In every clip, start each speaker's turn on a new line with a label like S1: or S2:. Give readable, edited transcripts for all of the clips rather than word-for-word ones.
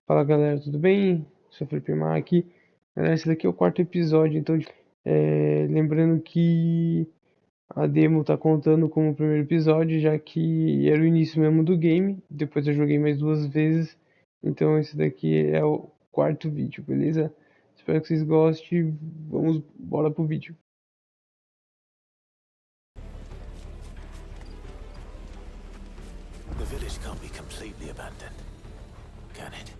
S1: Fala galera, tudo bem? Sou o Felipe aqui. Galera, esse daqui é o quarto episódio, então lembrando que a demo tá contando como o primeiro episódio, já que era o início mesmo do game. Depois eu joguei mais duas vezes, então esse daqui é o quarto vídeo, beleza? Espero que vocês gostem. Bora pro vídeo.
S2: The village can't be completely abandoned, can it?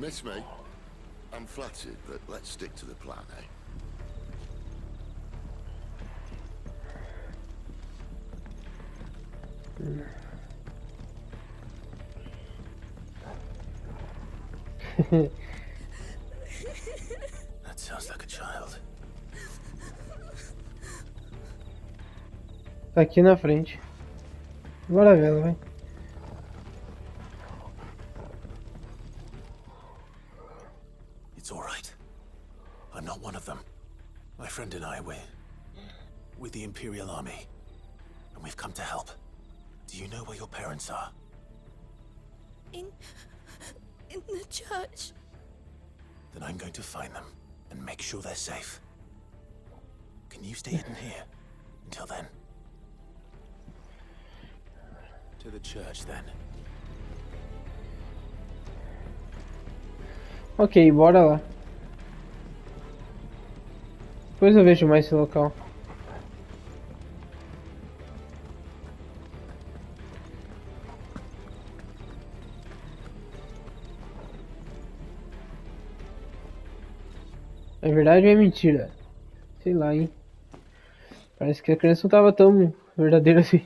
S3: Miss me? I'm flattered, but let's stick to the plan, eh?
S2: That sounds like a child.
S1: Tá aqui na frente. Bora ver ela, vai.
S2: It's all right. I'm not one of them. My friend and I, we're with the Imperial Army, and we've come to help. Do you know where your parents are?
S4: In the church.
S2: Then I'm going to find them and make sure they're safe. Can you stay hidden here until then? To the church, then.
S1: Ok, bora lá. Depois eu vejo mais esse local. É verdade ou é mentira? Sei lá, hein? Parece que a criança não tava tão verdadeira assim.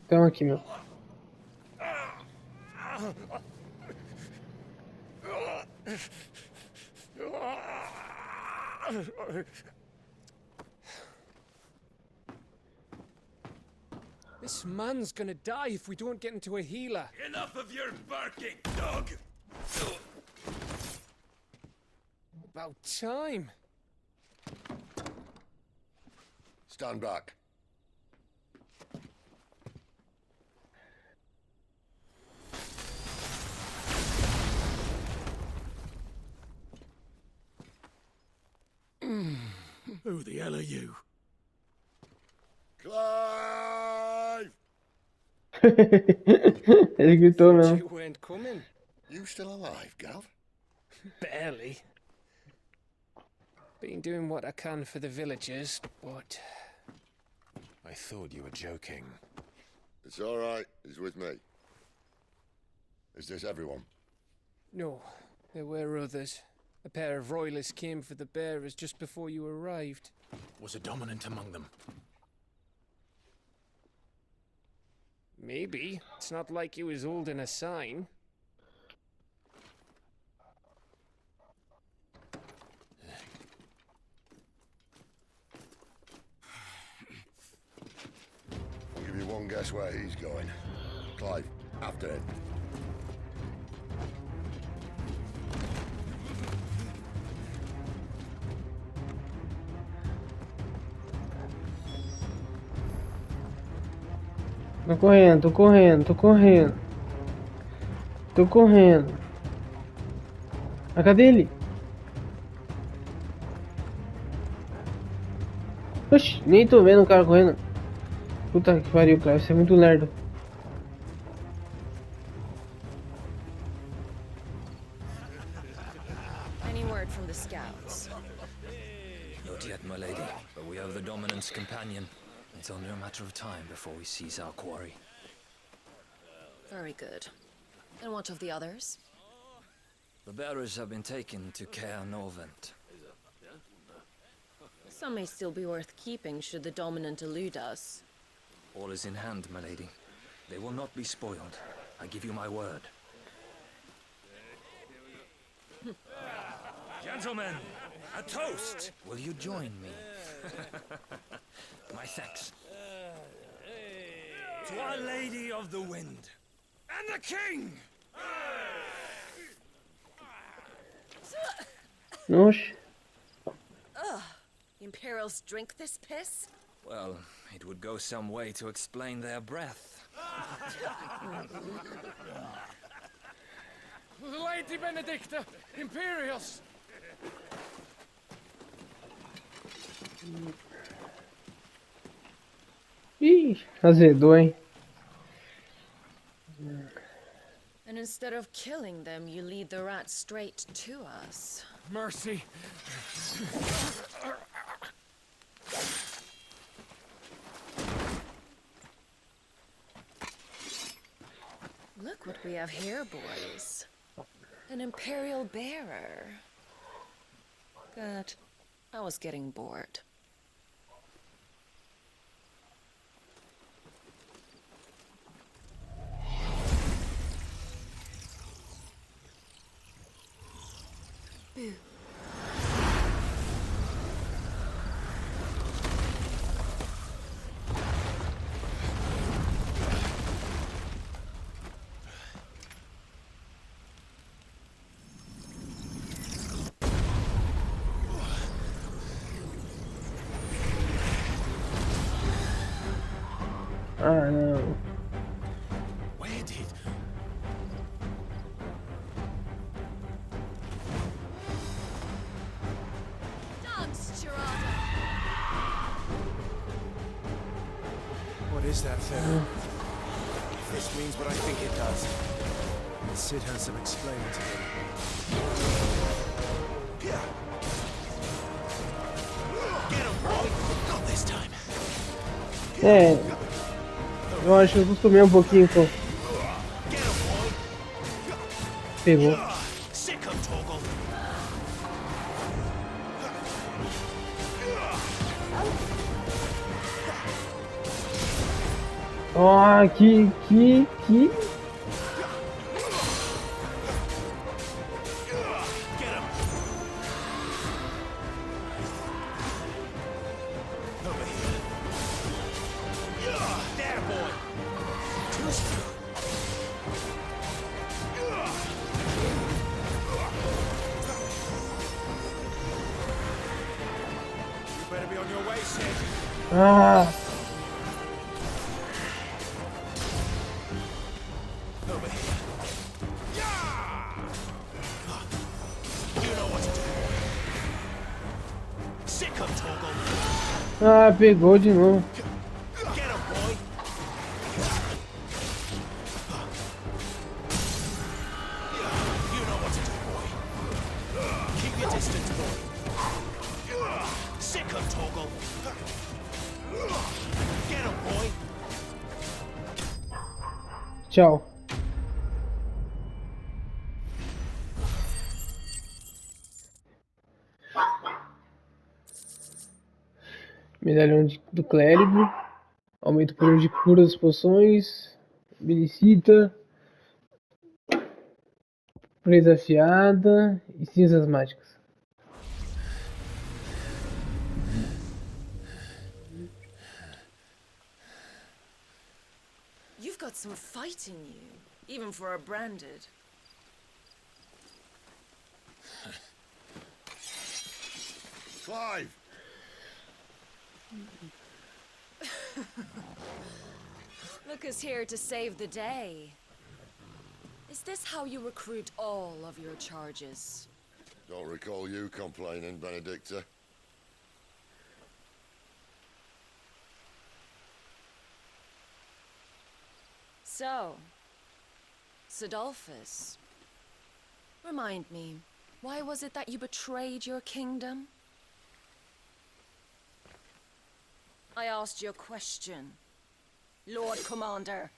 S1: Então aqui, meu.
S5: This man's gonna die if we don't get into a healer.
S2: Enough of your barking, dog!
S5: About time.
S3: Stand back.
S2: Who the hell are you?
S3: Clive!
S1: Ele gritou
S5: Thought
S1: mesmo.
S5: you weren't coming.
S3: You still alive, Gav?
S5: Barely. Been doing what I can for the villagers, but
S2: I thought you were joking.
S3: It's all right. He's with me. Is this everyone?
S5: no, there were others. A pair of royalists came for the bearers just before you arrived.
S2: Was a dominant among them?
S5: Maybe. It's not like he was holding a sign.
S3: I'll give you one guess where he's going. Clive, after him.
S1: Tô correndo, tô correndo, tô correndo. Tô correndo. Ah, cadê ele? Oxi, nem tô vendo o cara correndo. Puta que pariu, cara, você é muito lerdo.
S4: Any word from the scouts?
S6: Not yet, my lady, but we have the Dominant's companion. It's only a matter of time before we seize our quarry.
S4: Very good. And what of the others?
S6: The bearers have been taken to Caer Novent.
S4: Some may still be worth keeping should the Dominant elude us.
S6: All is in hand, my lady. They will not be spoiled. I give you my word. Gentlemen, a toast! Will you join me? My thanks.
S2: To Our Lady of the Wind.
S5: And the king!
S1: Oxe.
S4: The Imperials drink this piss?
S6: Well, it would go some way to explain their breath.
S5: Lady Benedikta! Imperials!
S1: Ih, azedou, hein?
S4: And instead of killing them, you lead the rat straight to us.
S5: Mercy!
S4: Look what we have here, boys. An Imperial bearer. Good. I was getting bored. Boo.
S1: Ah, não.
S2: Where did...
S4: Dance, Geraldo!
S5: What is that thing? If this means what I think it does, Sid has some explaining to do.
S2: Get him, boy! Not this time.
S1: É. Eu acho que eu acostumei um pouquinho com.
S2: Get him, boy!
S1: Pegou.
S2: Sick him, Torgal!
S1: Ó, que.
S2: Get him! Over here. There, boy! You better be on your way, Sid.
S1: Ah,
S2: Over here. You know what to do. Sick him, Torgal!
S1: ah, pegou de novo.
S2: Get him, boy! You know what to do, boy. Keep your distance, boy. Sick him, Torgal! Get him, boy!
S1: Tchau. Medalhão do clérigo. Aumenta o poder de cura das poções. Belicita. Presa afiada. E cinzas mágicas.
S4: You've got some fight in you, even for a branded.
S3: Clive!
S4: Look who's here to save the day. Is this how you recruit all of your charges?
S3: Don't recall you complaining, Benedikta.
S4: So, Sidolphus, remind me, why was it that you betrayed your kingdom? I asked you a question, Lord Commander.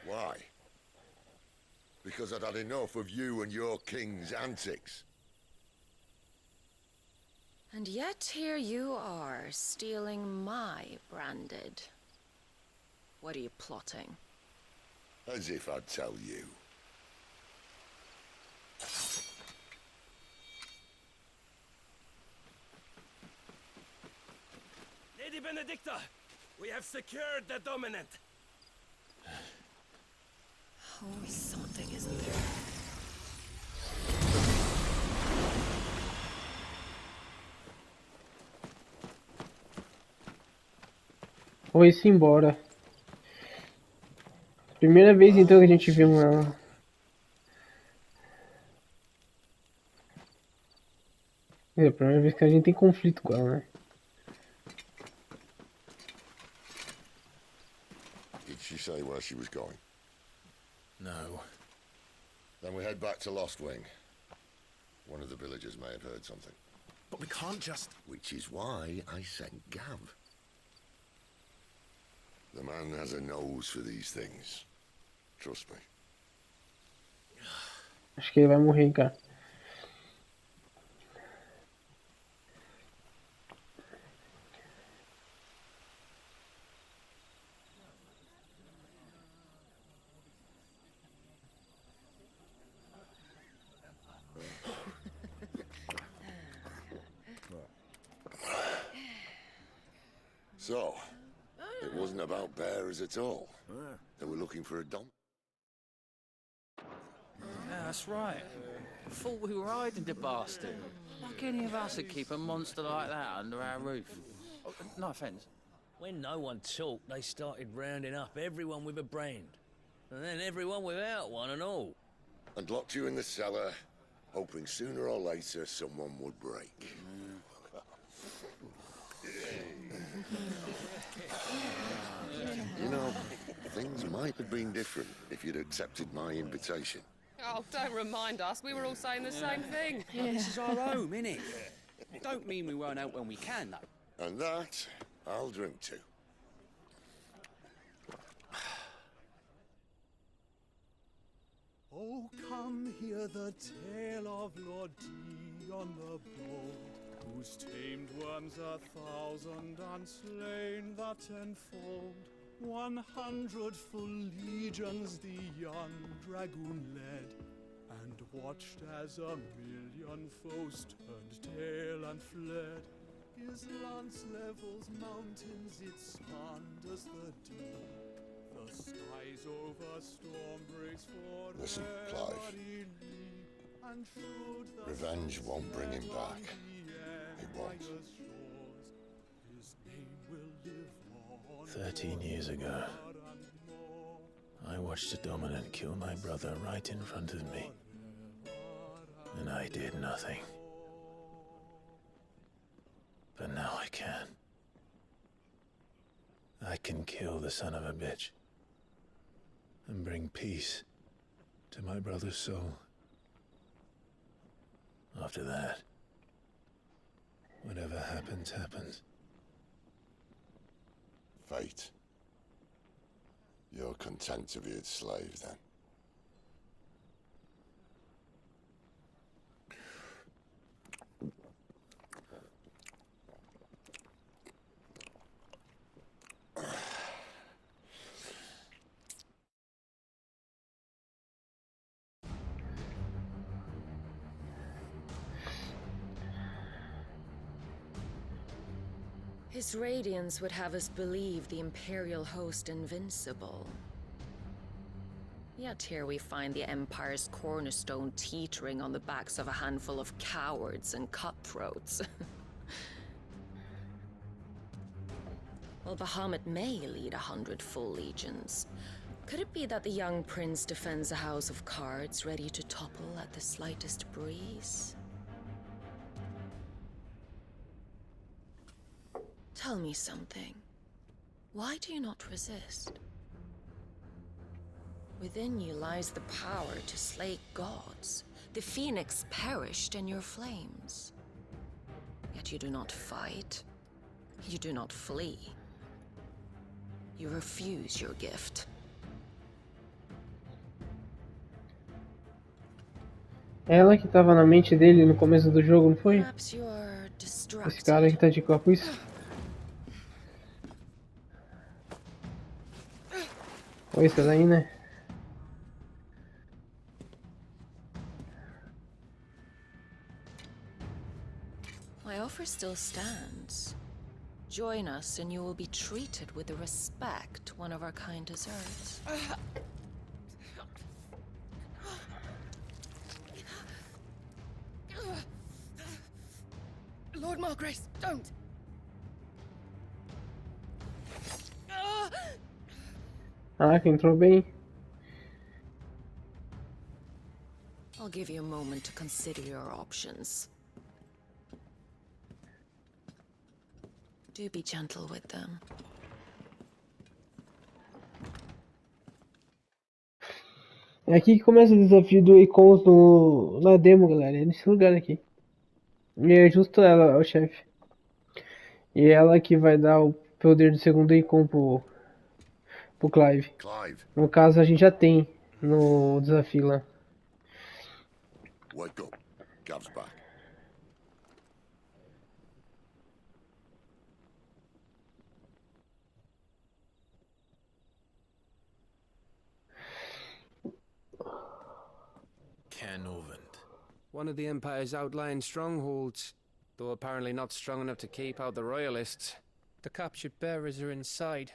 S3: Why? Because I'd had enough of you and your king's antics.
S4: And yet here you are, stealing my branded. What are you plotting?
S3: As if I'd tell you.
S5: Lady Benedikta, we have secured the Dominant.
S4: Always something, isn't there?
S1: Foi-se embora. Primeira vez então que a gente viu ela. É a primeira vez que a gente tem conflito com ela, né?
S3: Did she say where she was going?
S2: No.
S3: Then we head back to Lost Wing. One of the villagers may have heard something.
S2: But we can't just...
S3: Which is why I sent Gav. The man has a nose for these things. Trust me.
S1: Acho que ele vai morrer, cara.
S3: So, it wasn't about bears at all. They were looking for a dom.
S7: Yeah, that's right. Thought we were hiding the bastard. Like any of us would keep a monster like that under our roof. Oh, no offence.
S8: When no one talked, they started rounding up everyone with a brand. And then everyone without one and all.
S3: And locked you in the cellar, hoping sooner or later someone would break. You know, things might have been different if you'd accepted my invitation.
S9: Oh, don't remind us. We were all saying the same thing.
S7: This is our home, innit? Don't mean we won't out when we can, though.
S3: And that, I'll drink to.
S5: Oh, come hear the tale of Lord Dion the Bold, who's tamed worms 1,000 and slain the tenfold. 100 full legions the young dragoon led, and watched as 1,000,000 foes turned tail and fled. His lance levels mountains, it slanders the deep. The skies over storm breaks for
S3: Listen, Clive. Revenge won't bring him back. It won't.
S2: 13 years ago, I watched a dominant kill my brother right in front of me. And I did nothing. But now I can. I can kill the son of a bitch. And bring peace to my brother's soul. After that, whatever happens, happens.
S3: Fate. You're content to be its slave, then?
S4: His radiance would have us believe the Imperial host invincible. Yet here we find the Empire's cornerstone teetering on the backs of a handful of cowards and cutthroats. Well, Bahamut may lead 100 full legions. Could it be that the young prince defends a house of cards ready to topple at the slightest breeze? Tell me something. Why do you not resist? Within you lies the power to slay gods. The phoenix perished in your flames. Yet you do not fight. You do not flee. You refuse your gift.
S1: Ela que tava na mente dele no começo do jogo, não foi?
S4: Perhaps you are
S1: Esse cara que tá de capuz. Foi essa daí, né?
S4: My offer still stands. Join us and you will be treated with the respect one of our kind deserves.
S9: Lord Margrace, don't!
S1: Caraca, entrou bem.
S4: I'll give you a moment to consider your options. Do be gentle with them.
S1: É aqui que começa o desafio do Eikons na demo, galera. É nesse lugar aqui. E é justo ela, o chefe. E é ela que vai dar o poder do segundo Eikon pro Clive.
S3: Clive,
S1: No caso, a gente já tem no desafio lá.
S3: wake up. Gav's back.
S10: One of the Empire's outlying strongholds, though apparently not strong enough to keep out the Royalists. The captured bearers are inside.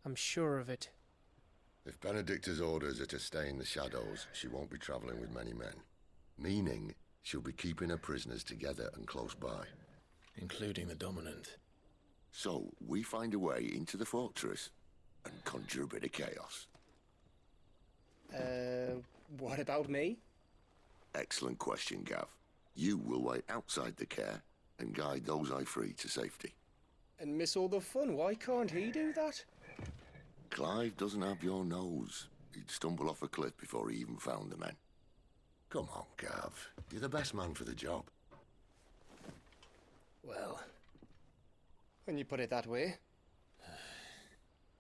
S10: I'm sure of it.
S3: If Benedikta's orders are to stay in the shadows, she won't be traveling with many men. Meaning, she'll be keeping her prisoners together and close by.
S2: Including the Dominant.
S3: So, we find a way into the fortress and conjure a bit of chaos.
S10: What about me?
S3: Excellent question, Gav. You will wait outside the care and guide those I free to safety.
S10: And miss all the fun, why can't he do that?
S3: Clive doesn't have your nose. He'd stumble off a cliff before he even found the men. Come on, Gav. You're the best man for the job.
S10: Well, when you put it that way.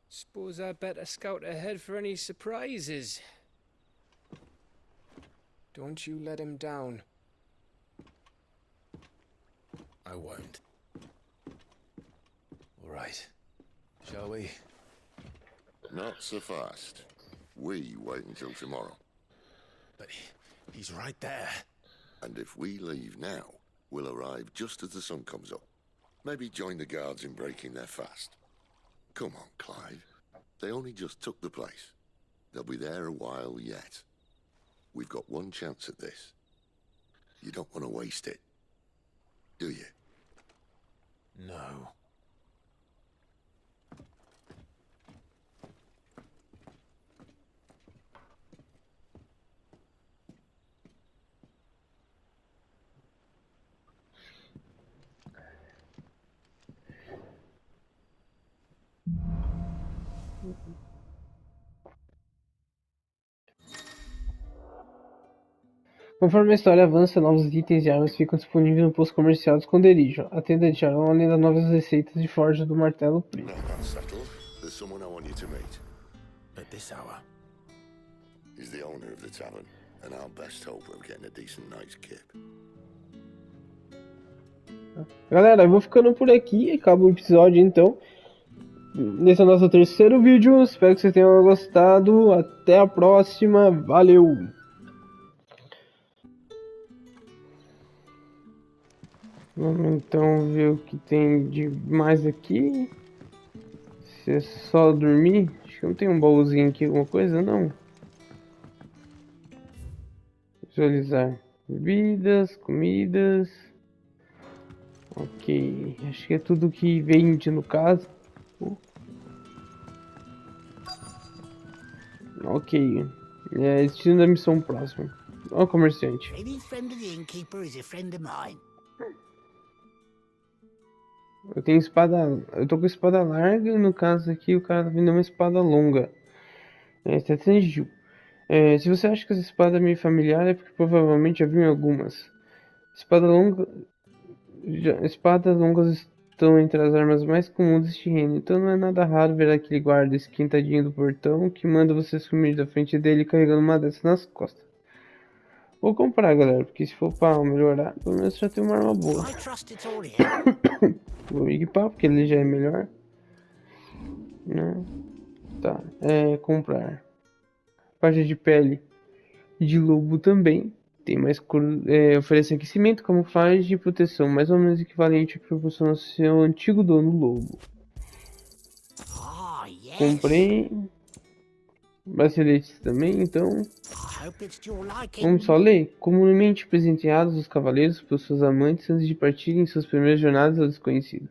S10: Suppose I'd better scout ahead for any surprises. Don't you let him down.
S2: I won't. All right. Shall we?
S3: Not so fast. We wait until tomorrow.
S2: But he's right there.
S3: And if we leave now, we'll arrive just as the sun comes up. Maybe join the guards in breaking their fast. Come on, Clive. They only just took the place. They'll be there a while yet. We've got one chance at this. You don't want to waste it, do you?
S2: No.
S1: Conforme a história avança, novos itens e armas ficam disponíveis no posto comercial do esconderijo. A tenda de Sharon, além das novas receitas de forja do martelo preto.
S3: Now that's settled. There's someone I want you to meet.
S2: At this hour.
S3: He's the owner of the tavern, and our best hope of getting a decent night's kip.
S1: Galera, eu vou ficando por aqui. Acaba o episódio então. Esse é o nosso terceiro vídeo. Espero que vocês tenham gostado. Até a próxima. Valeu! Vamos então ver o que tem de mais aqui. Se é só dormir. Acho que não tem um baúzinho aqui, alguma coisa, não. Visualizar. Bebidas, comidas. Ok. Acho que é tudo que vende no caso. Ok. É destino da missão próxima. Ó, comerciante.
S11: Any friend of the innkeeper is a friend of mine.
S1: Eu tenho espada. Eu tô com espada larga e no caso aqui o cara tá vendendo uma espada longa. 700 Gil. Se você acha que essa espada é meio familiar é porque provavelmente já viu em algumas. Espadas longas estão entre as armas mais comuns deste reino, então não é nada raro ver aquele guarda esquentadinho do portão que manda você sumir da frente dele carregando uma dessas nas costas. Vou comprar, galera, porque se for para melhorar, pelo menos já tem uma arma boa. Vou equipar, porque ele já é melhor. Né? Tá, comprar. Parte de pele de lobo também. Tem mais oferece aquecimento, camuflagem e proteção, mais ou menos equivalente ao que proporciona seu antigo dono lobo. Comprei. braceletes também, então
S11: I hope it's to your liking.
S1: vamos só ler. Comumente presenteados os cavaleiros pelos seus amantes antes de partirem em suas primeiras jornadas ao desconhecido.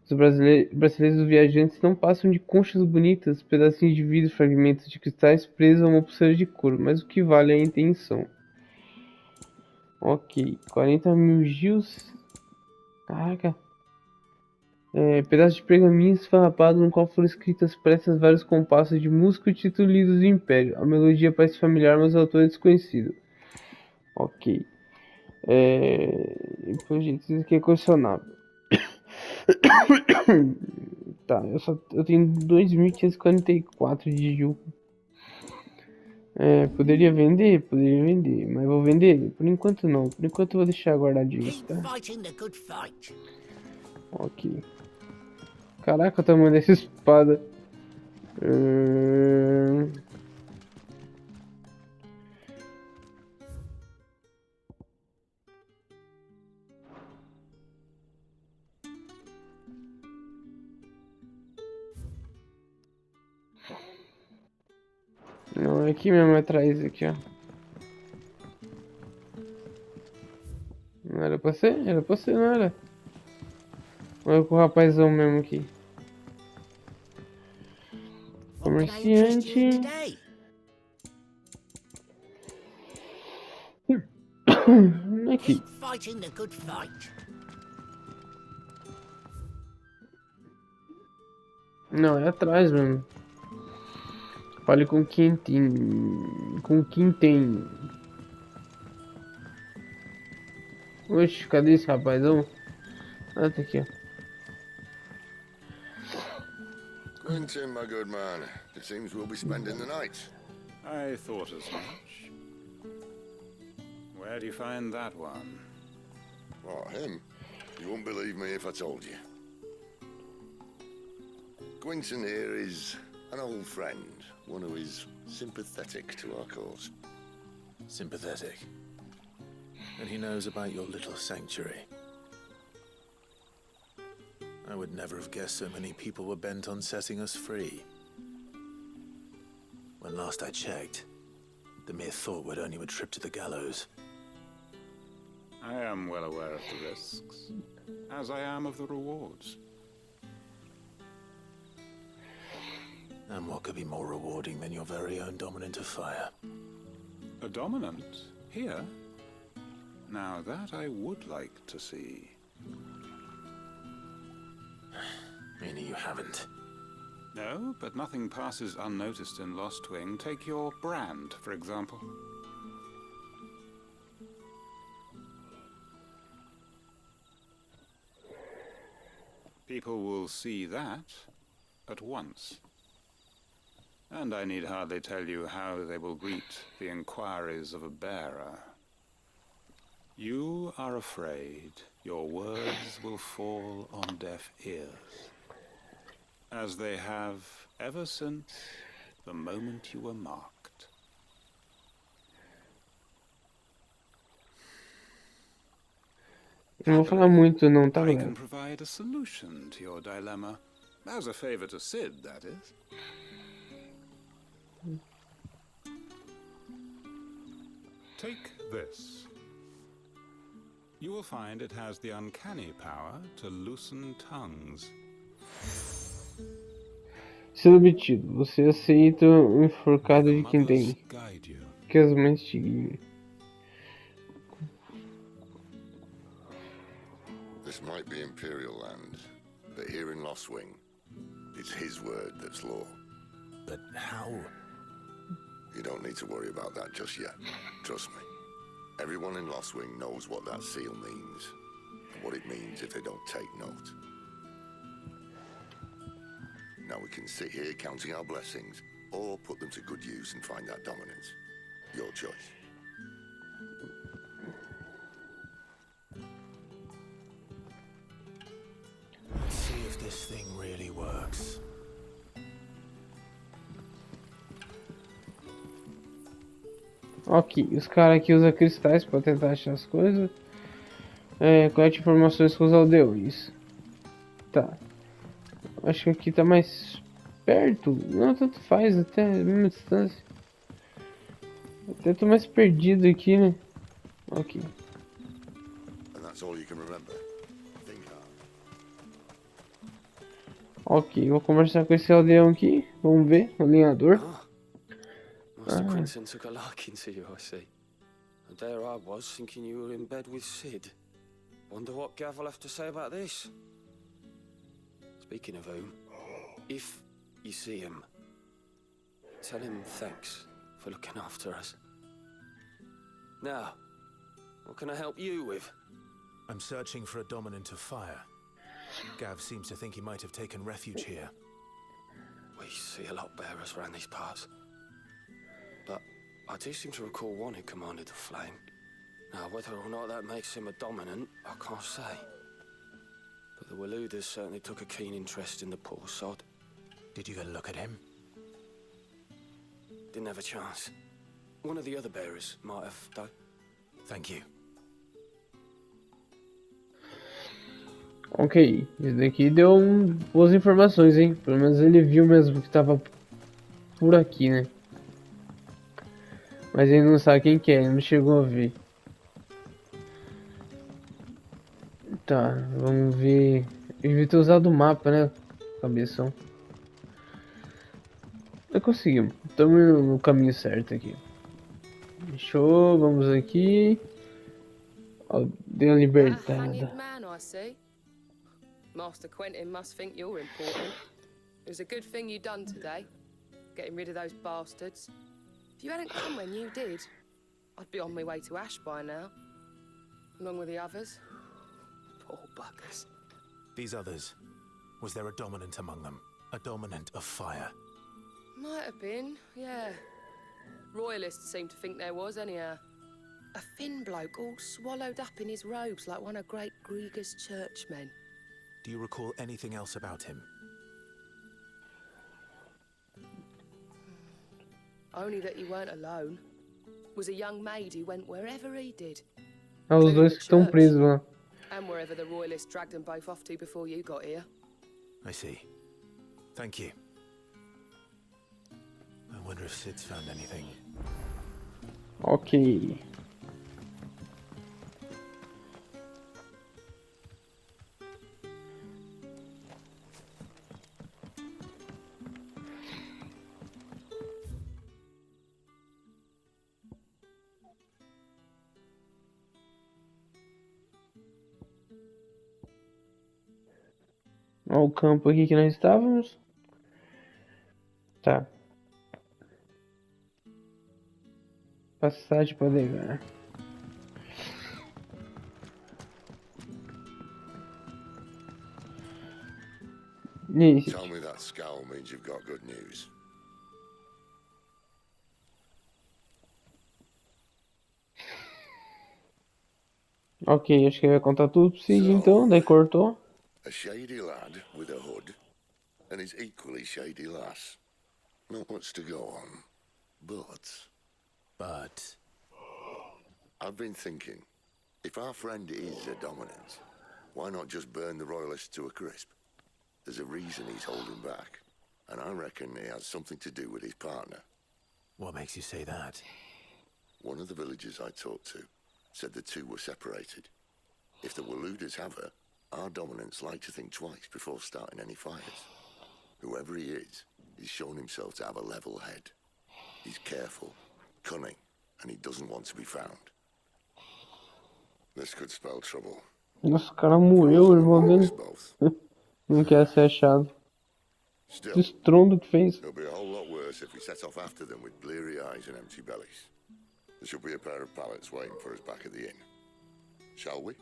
S1: Os braceletes dos viajantes não passam de conchas bonitas, pedacinhos de vidro, fragmentos de cristais presos a uma pulseira de couro, mas o que vale é a intenção. Ok, 40 mil gios. Caraca. Pedaço de pergaminho esfarrapado no qual foram escritas pressas vários compassos de música e títulos lidos do Império. A melodia parece familiar, mas o autor é desconhecido. Ok. Depois, gente, isso aqui é colecionável. Tá, eu tenho 2.544 de Ju. Poderia vender, mas vou vender. Por enquanto não, por enquanto eu vou deixar guardadinho,
S11: Keep
S1: tá?
S11: fighting the good fight.
S1: Ok. Caraca, o tamanho dessa espada. Não, é aqui mesmo atrás, aqui, ó. Não era pra ser? Era pra ser, não era? Olha com o rapazão mesmo aqui.
S11: What can I interest you in
S1: Comerciante.
S11: today?
S1: Aqui.
S11: Keep fighting the good fight.
S1: Não, é atrás mesmo. Fale com quem tem. Com quem tem. Oxe, cadê esse rapazão? Ah, tá aqui, ó.
S3: Quentin, my good man. It seems we'll be spending the night.
S5: I thought as much. Where do you find that one?
S3: What, him? You wouldn't believe me if I told you. Quentin here is an old friend, one who is sympathetic to our cause.
S2: Sympathetic. And he knows about your little sanctuary. I would never have guessed so many people were bent on setting us free. When last I checked, the mere thought would earn you a trip to the gallows.
S5: I am well aware of the risks, as I am of the rewards.
S2: And what could be more rewarding than your very own dominant of fire?
S5: A dominant? Here? Now that I would like to see.
S2: Meaning you haven't.
S5: No, but nothing passes unnoticed in Lost Wing. Take your brand, for example. People will see that at once. And I need hardly tell you how they will greet the inquiries of a bearer. You are afraid your words will fall on deaf ears, as they have ever since the moment you were marked.
S1: Não vou falar muito não, tá,
S5: I
S1: galera?
S5: can provide a solution to your dilemma, as a favor to Sid, that is. Take this. You will find it has the uncanny power to loosen tongues.
S1: Sendo obtido, você aceita o enforcado de quem
S5: Mothers
S1: tem.
S5: guide you.
S1: Que as mães te guiem.
S3: This might be Imperial land, but here in Lost Wing, it's his word that's law.
S2: But how?
S3: You don't need to worry about that just yet. Trust me. Everyone in Lost Wing knows what that seal means, and what it means if they don't take note. Now we can sit here counting our blessings, or put them to good use and find that dominance. Your choice.
S2: Let's see if this thing really works.
S1: Ok, os caras aqui usam cristais pra tentar achar as coisas. Colete informações com os aldeões. Tá. Acho que aqui tá mais perto? Não, tanto faz, até a mesma distância. Até tô mais perdido aqui, né? Ok.
S3: And that's all you can remember. Think hard.
S1: Ok, vou conversar com esse aldeão aqui. Vamos ver, o alinhador.
S10: Master Quinton took a liking to you, I see. And there I was, thinking you were in bed with Sid. Wonder what Gav will have to say about this. Speaking of whom, if you see him, tell him thanks for looking after us. Now, what can I help you with?
S2: I'm searching for a dominant of fire. Gav seems to think he might have taken refuge here.
S10: We see a lot bearers around these parts. But I do seem to recall one who commanded the flame. Now, whether or not that makes him a dominant, I can't say. But the Waluders certainly took a keen interest in the poor sod.
S2: Did you get a look at him?
S10: Didn't have a chance. One of the other bearers might have, though.
S2: Thank you.
S1: Ok, esse daqui deu boas informações, hein? Pelo menos ele viu mesmo que tava por aqui, né? Mas ele não sabe quem que é, ele não chegou a ver. Tá, vamos ver. Eu devia ter usado o mapa, né? Cabeção. Não conseguimos. Estamos no caminho certo aqui. Show, vamos aqui. Aldeia libertada.
S9: Man, I see. Master Quentin must think you're important. It was a good thing you done today, getting rid of those bastards. If you hadn't come when you did, I'd be on my way to Ash by now, along with the others. Poor buggers.
S2: These others, was there a dominant among them? A dominant of fire?
S9: Might have been, yeah. Royalists seem to think there was, anyhow. A thin bloke all swallowed up in his robes like one of Great Grieger's churchmen.
S2: Do you recall anything else about him?
S9: Only that he weren't alone. Was a young maid who went wherever he did.
S1: Ah, os dois que estão presos lá.
S9: And wherever the Royalists dragged them both off to before you got here.
S2: I see. Thank you. I wonder if Sid's found anything.
S1: Ok. Olha o campo aqui que nós estávamos. Tá. Passagem para negar.
S3: Tell me that scowl means you've got good news.
S1: Ok, acho que vai contar tudo pra vocês então, daí cortou.
S3: A shady lad with a hood, and his equally shady lass. Not much to go on, but... I've been thinking, if our friend is a dominant, why not just burn the Royalists to a crisp? There's a reason he's holding back, and I reckon he has something to do with his partner.
S2: What makes you say that?
S3: One of the villagers I talked to said the two were separated. If the Waluders have her, our dominants like to think twice before starting any fires. Whoever he is, he's shown himself to have a level head. He's careful, cunning, and he doesn't want to be found. This could spell trouble.
S1: Nossa, o cara morreu, o irmão dele. Não quer ser achado. Que estrondo que fez.
S3: It'll be a whole lot worse if we set off after them with bleary eyes and empty bellies. There should be a pair of pallets waiting for us back at the inn. Shall we?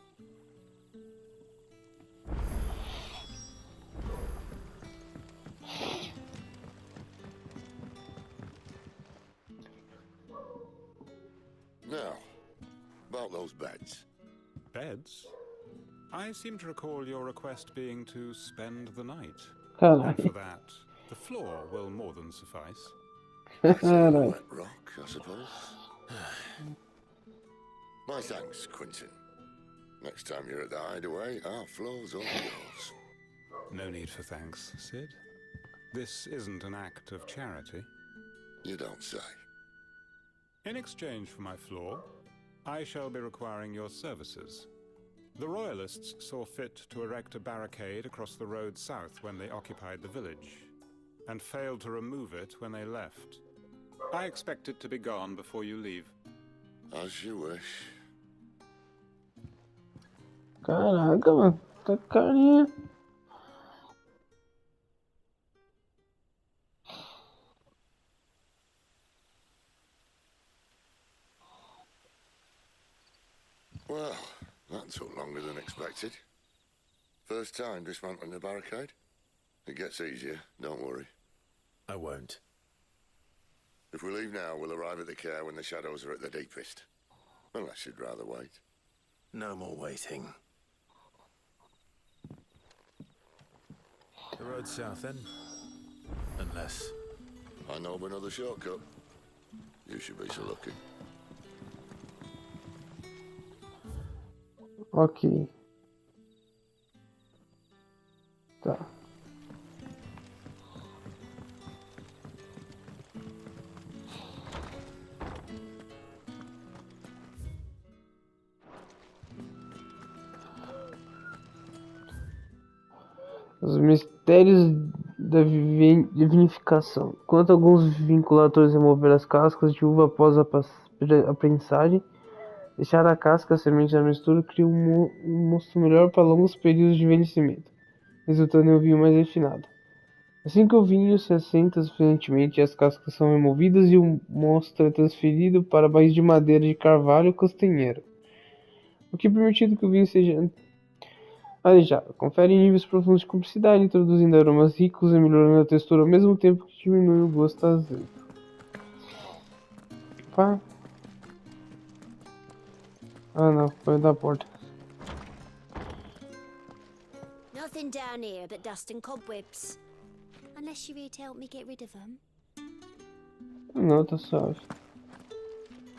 S3: Now, about those beds.
S5: Beds? I seem to recall your request being to spend the night.
S1: Caralho.
S5: And for that, the floor will more than suffice.
S1: Caralho.
S3: Wet rock, I suppose. My thanks, Quentin. Next time you're at the hideaway, our floor's all yours.
S5: No need for thanks, Sid.
S12: This isn't an act of charity.
S3: You don't say.
S12: In exchange for my floor, I shall be requiring your services. The Royalists saw fit to erect a barricade across the road south when they occupied the village, and failed to remove it when they left. I expect it to be gone before you leave.
S3: As you wish.
S1: Caraca, mano. Tá carinha.
S3: Well, that took longer than expected. First time dismantling the barricade? It gets easier, don't worry.
S2: I won't.
S3: If we leave now, we'll arrive at the care when the shadows are at the deepest. Unless you'd rather wait.
S2: No more waiting. The road south then? Unless...
S3: I know of another shortcut. You should be so lucky.
S1: Ok. Tá. Os mistérios da divinificação. Enquanto alguns vinculadores removeram as cascas de uva após a prensagem, deixar a casca, a semente da mistura cria um mosto melhor para longos períodos de envelhecimento, resultando em um vinho mais refinado. Assim que o vinho se assenta suficientemente, as cascas são removidas e o mosto é transferido para barris de madeira de carvalho castanheiro, o que permite que o vinho seja arejado. Confere níveis profundos de complexidade, introduzindo aromas ricos e melhorando a textura ao mesmo tempo que diminui o gosto azedo. Pá. Ah não, foi da porta.
S11: Nothing down here but dust and cobwebs. Unless you're here to help me get rid of them.
S1: Não, tá suave.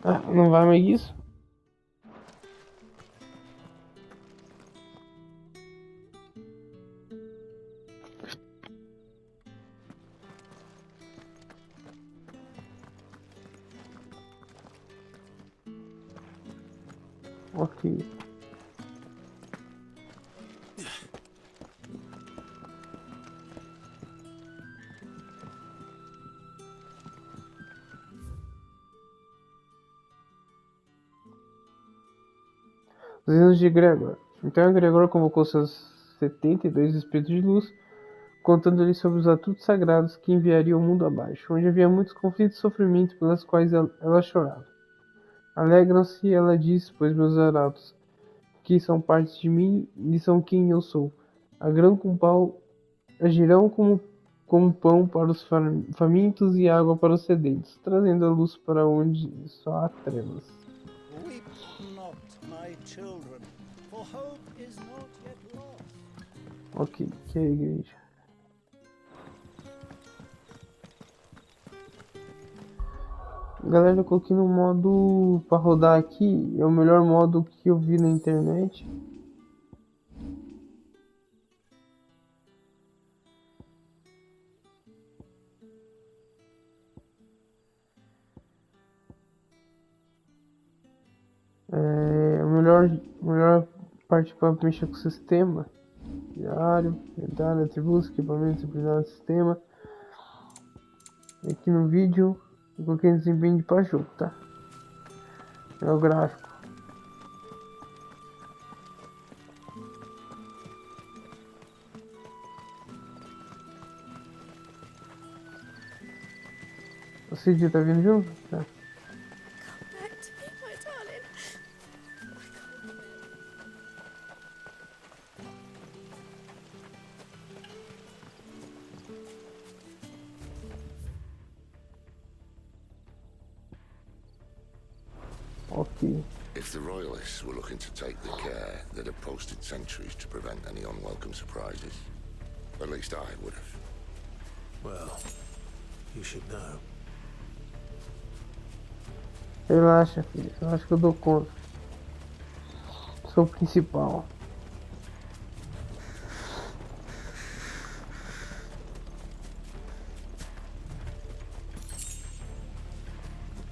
S1: Ah, não vai mais isso? Ok. Os hinos de Gregor. Então Gregor convocou seus 72 espíritos de luz, contando-lhes sobre os atutos sagrados que enviaria o mundo abaixo, onde havia muitos conflitos e sofrimento pelas quais ela chorava. Alegram-se, ela diz, pois meus arautos, que são partes de mim e são quem eu sou, agirão como pão para os famintos e água para os sedentos, trazendo a luz para onde só há trevas.
S5: Weep not, my children, for hope is not yet lost.
S1: Ok, que é a igreja. Galera, eu coloquei no modo para rodar aqui, é o melhor modo que eu vi na internet. A melhor parte para mexer com o sistema. Diário, inventário, atributos, equipamento, disciplinar do sistema. Aqui no vídeo eu coloquei desempenho para jogo, tá? É o gráfico. O Cid tá vindo junto? Tá. Okay.
S3: If the Royalists were looking to take the care, they'd have posted sentries to prevent any unwelcome surprises. At least I would have.
S2: Well, you should know.
S1: Relaxa, filho. Eu acho que eu dou conta. Sou o principal.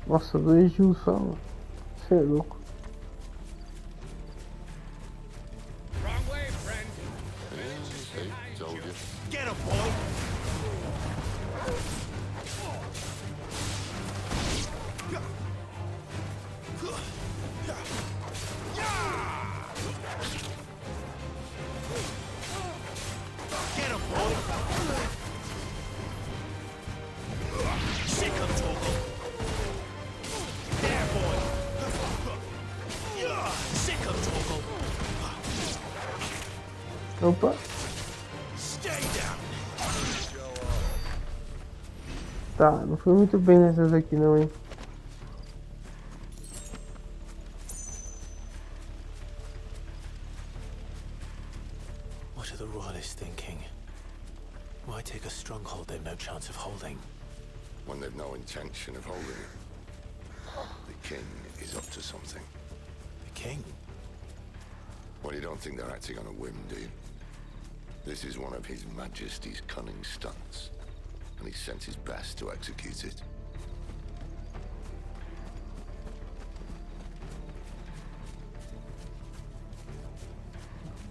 S1: Nossa, 2 de um só, mano. Você é louco.
S5: Wrong way, friend.
S3: See, told you.
S2: Get him, boy! Get him, boy! Sick him, Torgal! There, boy! Sick him, Torgal!
S1: Opa.
S2: Stay down!
S1: Tá, não foi muito bem nessas aqui não, hein.
S2: What are the royalists thinking? Why take a stronghold they've no chance of holding?
S3: When they've no intention of holding it. The king is up to something.
S2: The king?
S3: Well, you don't think they're acting on a whim, do you? This is one of His Majesty's cunning stunts, and he sent his best to execute it.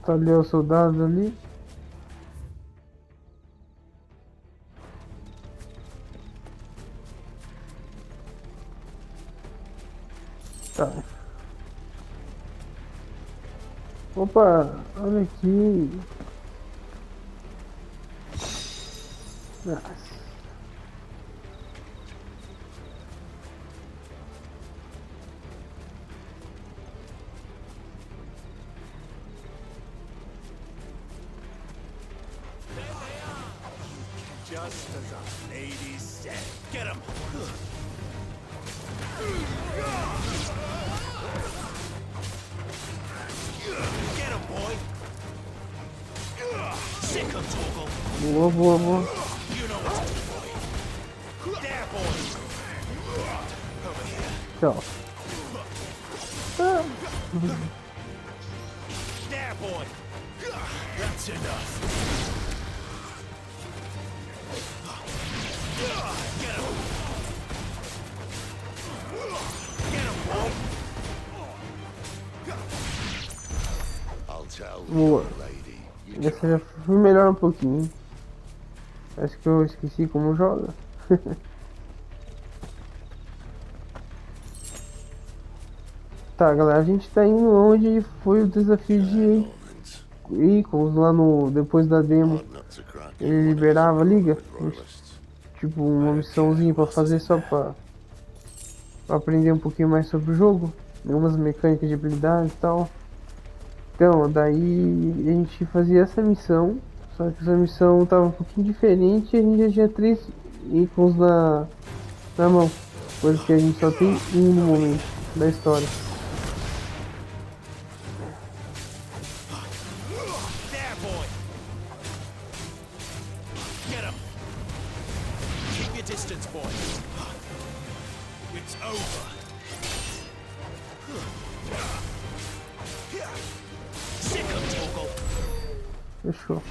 S1: Tá ali os soldados ali. Tá. Opa, olha aqui. Nossa.
S2: Just as a lady said. Get him! Get him, boy! Sick him, Torgal!
S1: Boa, boa, boa.
S2: You know what to do, boy! There, boy! Over here.
S1: Tchau. Ah.
S2: There, boy! That's enough! Get him! Get him, boy!
S3: I'll tell
S1: Boa.
S3: your lady. You
S1: Essa já foi melhor um pouquinho. Acho que eu esqueci como joga. Tá, galera, a gente tá indo onde foi o desafio de Eikons lá no depois da demo. Ele liberava a liga, tipo uma missãozinha pra fazer só pra aprender um pouquinho mais sobre o jogo, algumas mecânicas de habilidade e tal. Então, daí a gente fazia essa missão, só que essa missão tava um pouquinho diferente e a gente já tinha 3 Eikons na mão, coisa que a gente só tem um no momento da história.
S2: There, boy! Get him! Keep your distance, boy! It's over! Sick him, Torgal!
S1: Fechou.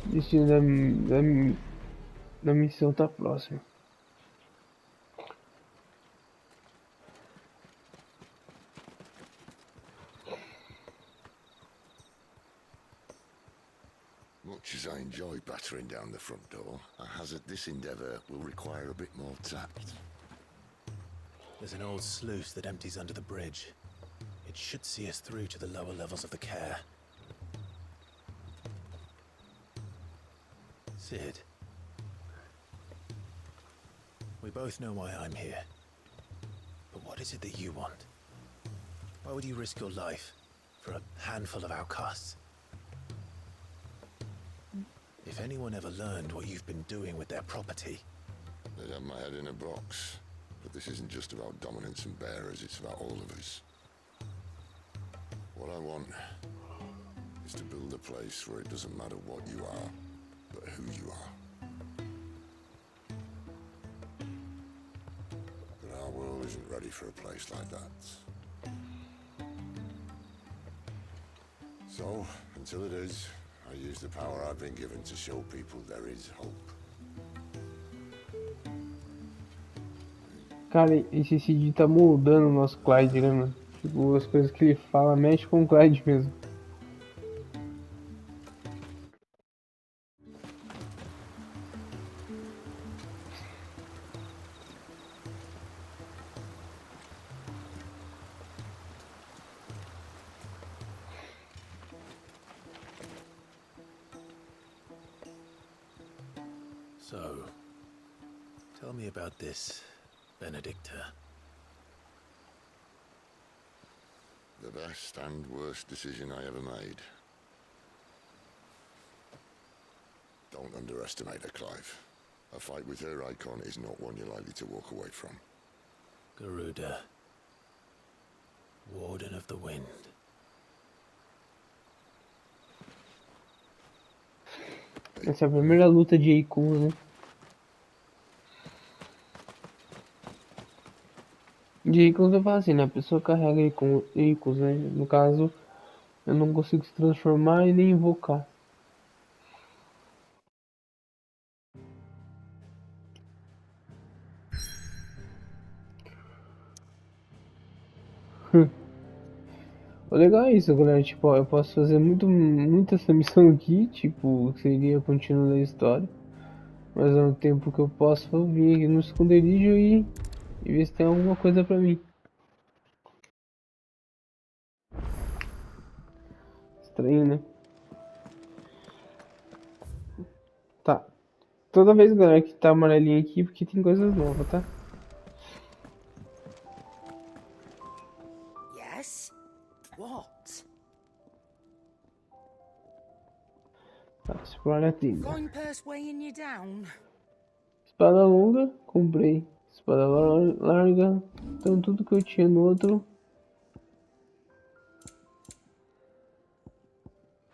S1: Destino da missão tá próximo.
S3: Much as I enjoy battering down the front door, I hazard this endeavour will require a bit more tact.
S2: There's an old sluice that empties under the bridge. It should see us through to the lower levels of the care. Sid. We both know why I'm here. But what is it that you want? Why would you risk your life for a handful of outcasts? If anyone ever learned what you've been doing with their property...
S3: They'd have my head in a box. But this isn't just about dominance and bearers, it's about all of us. What I want is to build a place where it doesn't matter what you are, but who you are. But our world isn't ready for a place like that. So, until it is, I use the power I've been given to show people there is hope.
S1: Cara, esse Cid tá moldando o nosso Clyde, né, mano? Tipo, as coisas que ele fala mexe com o Clyde mesmo.
S2: So, tell me about this benedikta.
S3: The best and worst decision I ever made. Don't underestimate her, Clive. A fight with her Eikon is not one you're likely to walk away from.
S2: Garuda, Warden of the Wind.
S1: Essa é a primeira luta de Eikons, né? De Eikons eu falo assim, né? A pessoa carrega Eikons, né? No caso, eu não consigo se transformar e nem invocar. O legal é isso, galera. Tipo, ó, eu posso fazer muito essa missão aqui, tipo, que seria continuar a história. Mas ao tempo que eu posso vir aqui no esconderijo e ver se tem alguma coisa pra mim. Estranho, né? Tá. Toda vez, galera, que tá amarelinho aqui, porque tem coisas novas, tá?
S13: Yes? What?
S1: Tá, explorar a trilha.
S13: Coin purse weighing you down?
S1: Espada longa, comprei. Espada larga, então tudo que eu tinha no outro.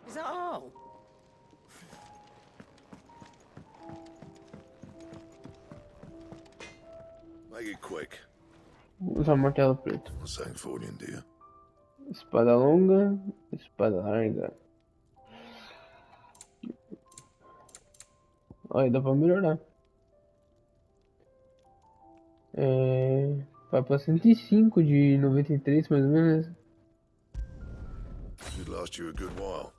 S13: Is that all?
S3: Make it quick.
S1: Vou usar martelo preto.
S3: Same fortune, do you?
S1: Espada longa, espada larga. Olha, dá pra melhorar. Vai pra 105 de 93, mais ou menos.
S3: Should last you a good while.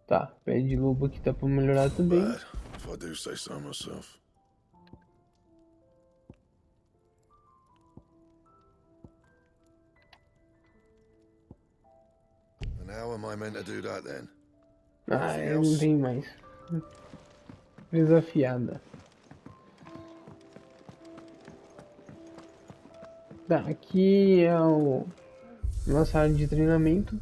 S1: Tá, pé de lobo aqui tá pra melhorar também.
S3: Bad, if I do say so myself. And how am I meant to do that then?
S1: Ah, eu não tenho mais. Desafiada. Tá, aqui é o nossa área de treinamento.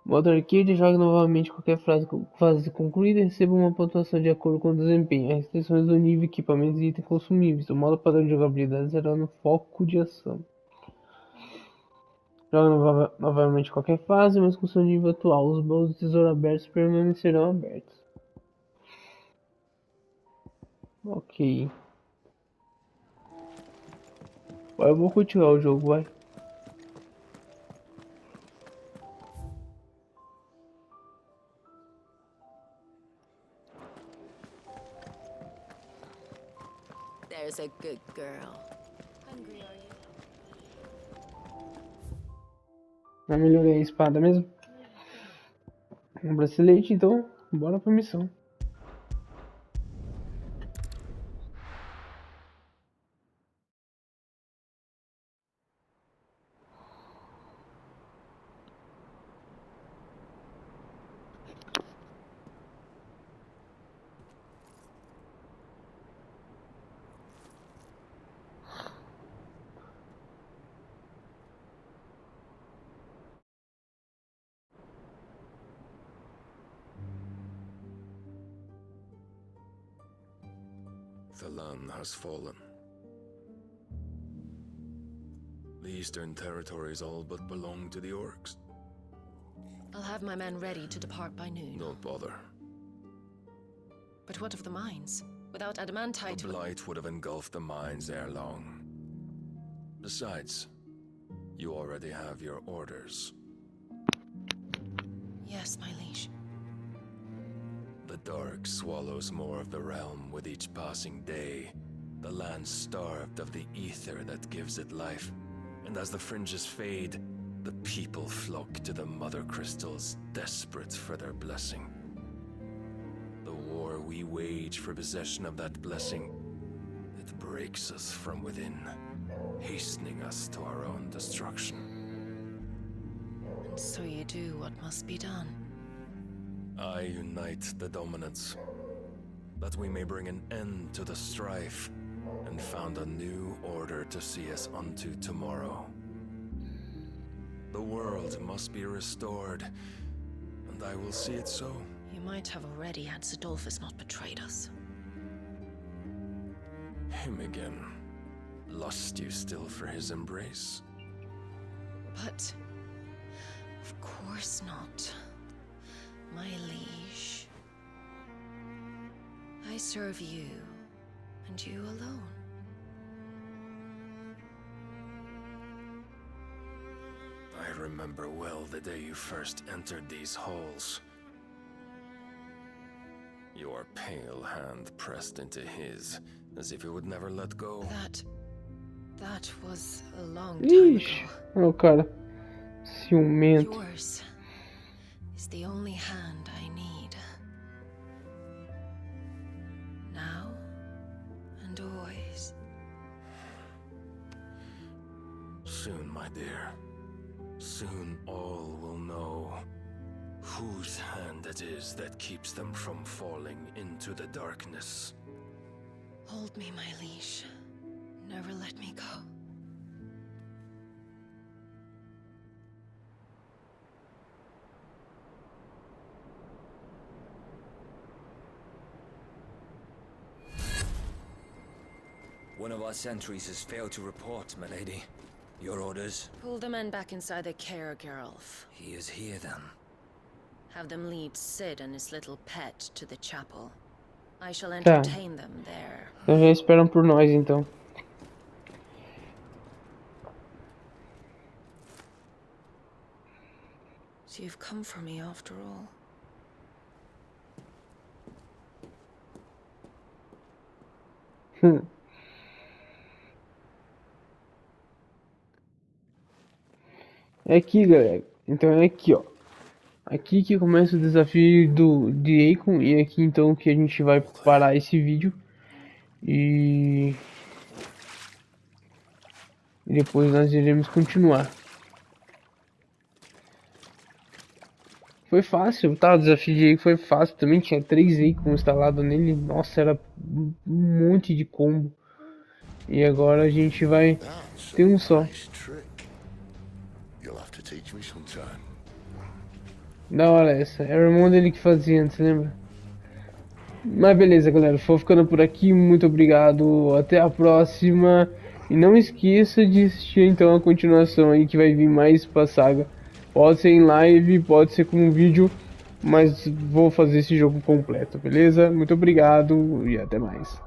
S1: Modo arcade, joga novamente qualquer fase concluída e receba uma pontuação de acordo com o desempenho. As restrições do nível, equipamentos e itens consumíveis. O modo padrão de jogabilidade será no foco de ação. Joga novamente qualquer fase, mas com seu nível atual. Os baús de tesouro abertos permanecerão abertos. Ok. Agora eu vou continuar o jogo, vai.
S4: There's a good girl.
S11: Hungry, are you?
S1: Já melhorei a espada mesmo. Um bracelete, então bora pra missão.
S10: The land has fallen. The eastern territories all but belong to the orcs.
S4: I'll have my men ready to depart by noon.
S10: Don't bother.
S4: But what of the mines? Without adamantite...
S10: The blight would have engulfed the mines ere long. Besides, you already have your orders.
S4: Yes, my liege.
S10: The dark swallows more of the realm with each passing day. The land starved of the ether that gives it life. And as the fringes fade, the people flock to the mother crystals, desperate for their blessing. The war we wage for possession of that blessing, it breaks us from within, hastening us to our own destruction.
S4: And so you do what must be done.
S10: I unite the dominants, that we may bring an end to the strife, and found a new order to see us unto tomorrow. The world must be restored, and I will see it so.
S4: You might have already had Zidolphus not betrayed us.
S10: Him again. Lust you still for his embrace?
S4: But... of course not, my liege. I serve you, and you alone.
S10: I remember well the day you first entered these halls. Your pale hand pressed into his, as if it would never let go.
S4: That was a long time
S1: Ixi,
S4: ago.
S1: o cara ciumento.
S4: Yours is the only hand I need. Now and always.
S10: Soon, my dear. Soon all will know whose hand it is that keeps them from falling into the darkness.
S4: Hold me, my liege. Never let me go.
S6: One of our sentries has failed to report, milady. Your orders?
S4: Pull the men back inside the care, Geralf.
S6: He is here, then.
S4: Have them lead Sid and his little pet to the chapel. I shall
S1: Tá.
S4: entertain them there.
S1: Então já esperam por nós, então.
S4: So you've come for me after all.
S1: É aqui, galera. Então é aqui, ó. Aqui que começa o desafio de Eikon. E aqui então que a gente vai parar esse vídeo. E depois nós iremos continuar. Foi fácil, tá? O desafio de Eikon foi fácil. Também tinha 3 Eikon instalados nele. Nossa, era um monte de combo. E agora a gente vai ter um só. Da hora essa. Era o irmão dele que fazia antes, lembra? Mas beleza, galera. Vou ficando por aqui. Muito obrigado. Até a próxima. E não esqueça de assistir então a continuação aí que vai vir mais pra saga. Pode ser em live, pode ser com um vídeo. Mas vou fazer esse jogo completo, beleza? Muito obrigado e até mais.